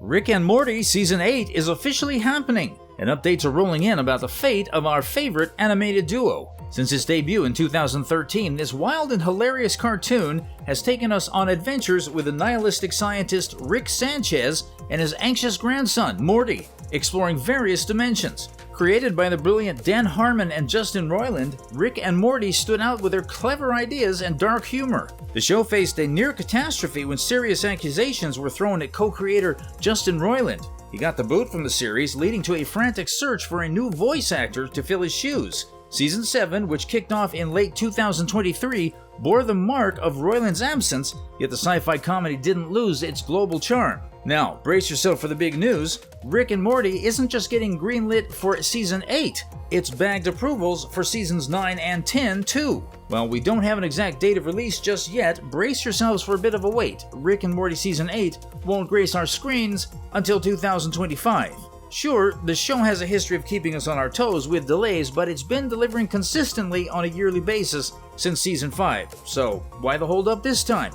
Rick and Morty Season 8 is officially happening, and updates are rolling in about the fate of our favorite animated duo. Since its debut in 2013, this wild and hilarious cartoon has taken us on adventures with the nihilistic scientist Rick Sanchez and his anxious grandson, Morty, exploring various dimensions. Created by the brilliant Dan Harmon and Justin Roiland, Rick and Morty stood out with their clever ideas and dark humor. The show faced a near catastrophe when serious accusations were thrown at co-creator Justin Roiland. He got the boot from the series, leading to a frantic search for a new voice actor to fill his shoes. Season 7, which kicked off in late 2023, bore the mark of Roiland's absence, yet the sci-fi comedy didn't lose its global charm. Now, brace yourself for the big news. Rick and Morty isn't just getting greenlit for Season 8, it's bagged approvals for Seasons 9 and 10 too. While we don't have an exact date of release just yet, brace yourselves for a bit of a wait. Rick and Morty Season 8 won't grace our screens until 2025. Sure, the show has a history of keeping us on our toes with delays, but it's been delivering consistently on a yearly basis since Season 5, so why the hold up this time?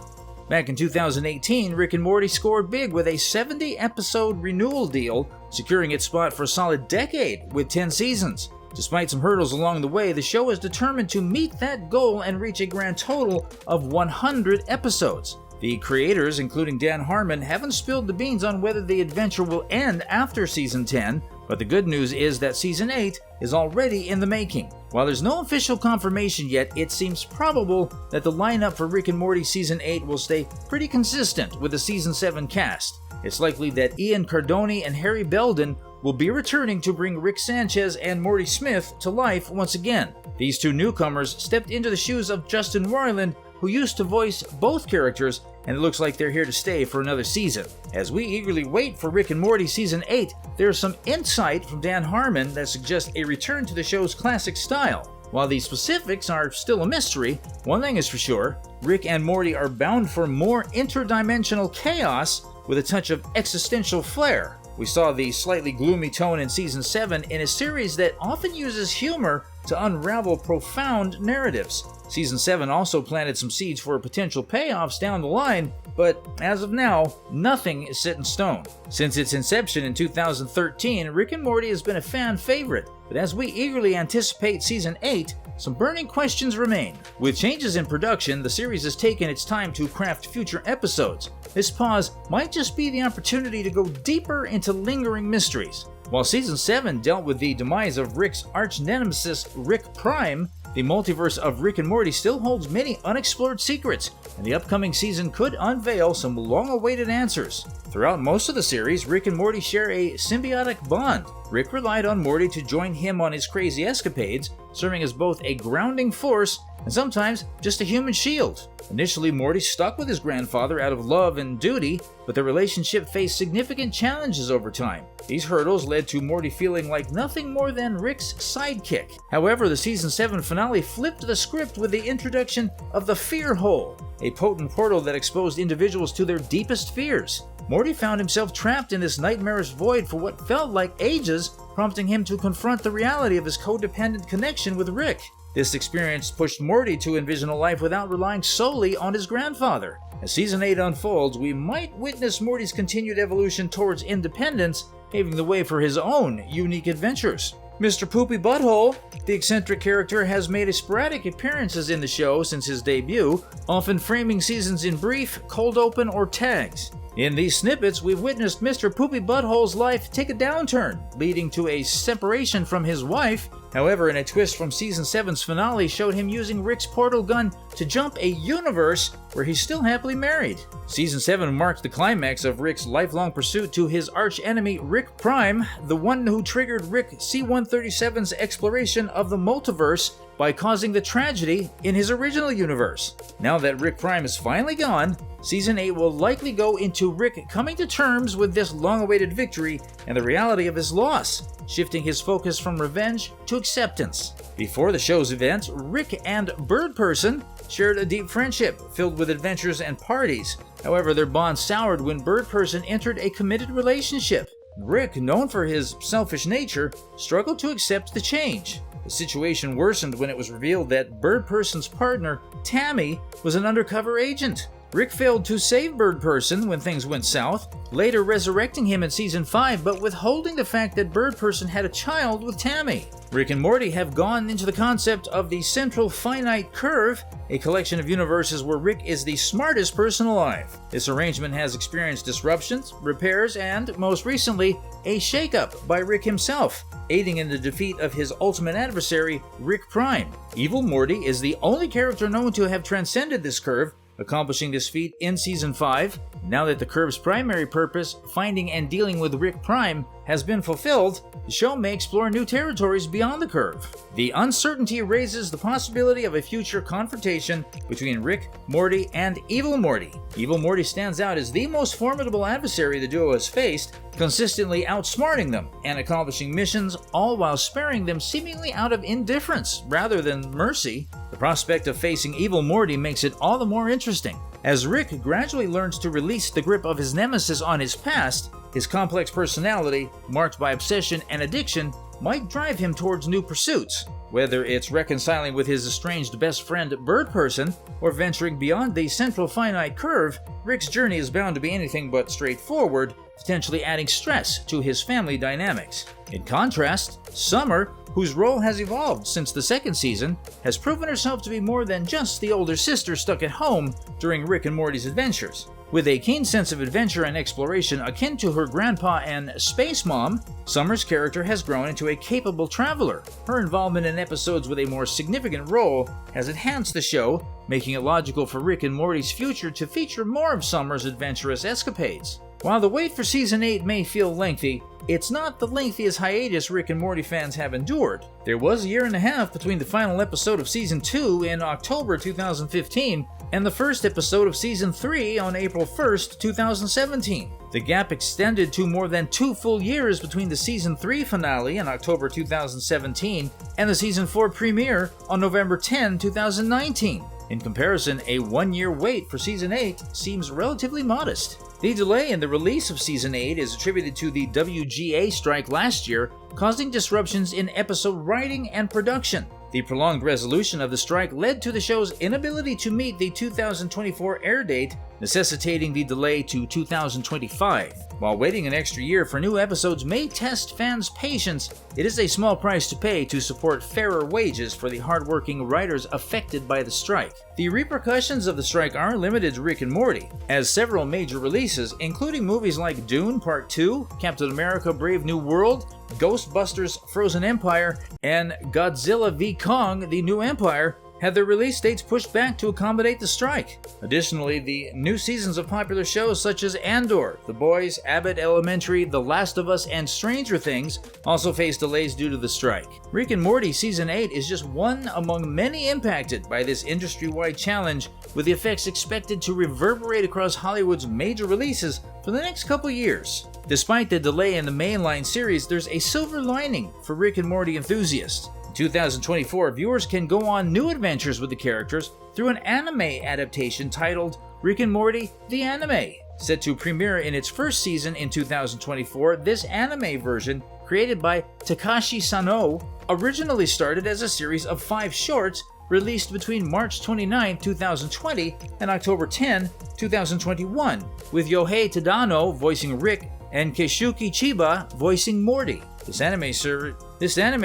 Back in 2018, Rick and Morty scored big with a 70-episode renewal deal, securing its spot for a solid decade with 10 seasons. Despite some hurdles along the way, the show is determined to meet that goal and reach a grand total of 100 episodes. The creators, including Dan Harmon, haven't spilled the beans on whether the adventure will end after Season 10, but the good news is that Season 8 is already in the making. While there's no official confirmation yet, it seems probable that the lineup for Rick and Morty Season 8 will stay pretty consistent with the Season 7 cast. It's likely that Ian Cardoni and Harry Belden will be returning to bring Rick Sanchez and Morty Smith to life once again. These two newcomers stepped into the shoes of Justin Roiland, who used to voice both characters, and it looks like they're here to stay for another season. As we eagerly wait for Rick and Morty Season 8, there's some insight from Dan Harmon that suggests a return to the show's classic style. While the specifics are still a mystery, one thing is for sure, Rick and Morty are bound for more interdimensional chaos with a touch of existential flair. We saw the slightly gloomy tone in Season 7 in a series that often uses humor to unravel profound narratives. Season 7 also planted some seeds for potential payoffs down the line, but as of now, nothing is set in stone. Since its inception in 2013, Rick and Morty has been a fan favorite, but as we eagerly anticipate Season 8, some burning questions remain. With changes in production, the series has taken its time to craft future episodes. This pause might just be the opportunity to go deeper into lingering mysteries. While Season 7 dealt with the demise of Rick's arch-nemesis Rick Prime, the multiverse of Rick and Morty still holds many unexplored secrets, and the upcoming season could unveil some long-awaited answers. Throughout most of the series, Rick and Morty share a symbiotic bond. Rick relied on Morty to join him on his crazy escapades, serving as both a grounding force and sometimes just a human shield. Initially, Morty stuck with his grandfather out of love and duty, but their relationship faced significant challenges over time. These hurdles led to Morty feeling like nothing more than Rick's sidekick. However, the Season 7 finale flipped the script with the introduction of the Fear Hole, a potent portal that exposed individuals to their deepest fears. Morty found himself trapped in this nightmarish void for what felt like ages, prompting him to confront the reality of his codependent connection with Rick. This experience pushed Morty to envision a life without relying solely on his grandfather. As Season 8 unfolds, we might witness Morty's continued evolution towards independence, paving the way for his own unique adventures. Mr. Poopy Butthole, the eccentric character, has made sporadic appearances in the show since his debut, often framing seasons in brief, cold open, or tags. In these snippets, we've witnessed Mr. Poopy Butthole's life take a downturn, leading to a separation from his wife. However, in a twist from Season 7's finale showed him using Rick's portal gun to jump a universe where he's still happily married. Season 7 marked the climax of Rick's lifelong pursuit to his arch-enemy Rick Prime, the one who triggered Rick C-137's exploration of the multiverse by causing the tragedy in his original universe. Now that Rick Prime is finally gone, Season 8 will likely go into Rick coming to terms with this long-awaited victory and the reality of his loss, shifting his focus from revenge to acceptance. Before the show's event, Rick and Bird Person shared a deep friendship filled with adventures and parties. However, their bond soured when Bird Person entered a committed relationship. Rick, known for his selfish nature, struggled to accept the change. The situation worsened when it was revealed that Bird Person's partner, Tammy, was an undercover agent. Rick failed to save Bird Person when things went south, later resurrecting him in Season 5 but withholding the fact that Bird Person had a child with Tammy. Rick and Morty have gone into the concept of the Central Finite Curve, a collection of universes where Rick is the smartest person alive. This arrangement has experienced disruptions, repairs, and, most recently, a shakeup by Rick himself, aiding in the defeat of his ultimate adversary, Rick Prime. Evil Morty is the only character known to have transcended this curve, accomplishing this feat in Season 5. Now that the curve's primary purpose, finding and dealing with Rick Prime, has been fulfilled, the show may explore new territories beyond the curve. The uncertainty raises the possibility of a future confrontation between Rick, Morty, and Evil Morty. Evil Morty stands out as the most formidable adversary the duo has faced, consistently outsmarting them and accomplishing missions, all while sparing them seemingly out of indifference rather than mercy. The prospect of facing Evil Morty makes it all the more interesting. As Rick gradually learns to release the grip of his nemesis on his past, his complex personality, marked by obsession and addiction, might drive him towards new pursuits. Whether it's reconciling with his estranged best friend Bird Person, or venturing beyond the Central Finite Curve, Rick's journey is bound to be anything but straightforward, potentially adding stress to his family dynamics. In contrast, Summer, whose role has evolved since the second season, has proven herself to be more than just the older sister stuck at home during Rick and Morty's adventures. With a keen sense of adventure and exploration akin to her grandpa and Space Mom, Summer's character has grown into a capable traveler. Her involvement in episodes with a more significant role has enhanced the show, making it logical for Rick and Morty's future to feature more of Summer's adventurous escapades. While the wait for Season 8 may feel lengthy, it's not the lengthiest hiatus Rick and Morty fans have endured. There was a year and a half between the final episode of Season 2 in October 2015 and the first episode of Season 3 on April 1st, 2017. The gap extended to more than 2 full years between the Season 3 finale in October 2017 and the Season 4 premiere on November 10, 2019. In comparison, a 1-year wait for Season 8 seems relatively modest. The delay in the release of Season 8 is attributed to the WGA strike last year, causing disruptions in episode writing and production. The prolonged resolution of the strike led to the show's inability to meet the 2024 air date, necessitating the delay to 2025. While waiting an extra year for new episodes may test fans' patience, it is a small price to pay to support fairer wages for the hardworking writers affected by the strike. The repercussions of the strike aren't limited to Rick and Morty, as several major releases, including movies like Dune Part 2, Captain America Brave New World, Ghostbusters Frozen Empire, and Godzilla v. Kong The New Empire, had their release dates pushed back to accommodate the strike. Additionally, the new seasons of popular shows such as Andor, The Boys, Abbott Elementary, The Last of Us, and Stranger Things also face delays due to the strike. Rick and Morty Season 8 is just one among many impacted by this industry-wide challenge, with the effects expected to reverberate across Hollywood's major releases for the next couple years. Despite the delay in the mainline series, there's a silver lining for Rick and Morty enthusiasts. In 2024, viewers can go on new adventures with the characters through an anime adaptation titled Rick and Morty The Anime. Set to premiere in its first season in 2024, this anime version, created by Takashi Sano, originally started as a series of 5 shorts released between March 29, 2020 and October 10, 2021, with Yohei Tadano voicing Rick and Keisuke Chiba voicing Morty. This anime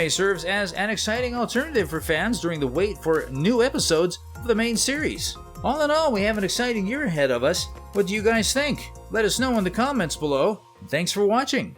serves as an exciting alternative for fans during the wait for new episodes of the main series. All in all, we have an exciting year ahead of us. What do you guys think? Let us know in the comments below. Thanks for watching.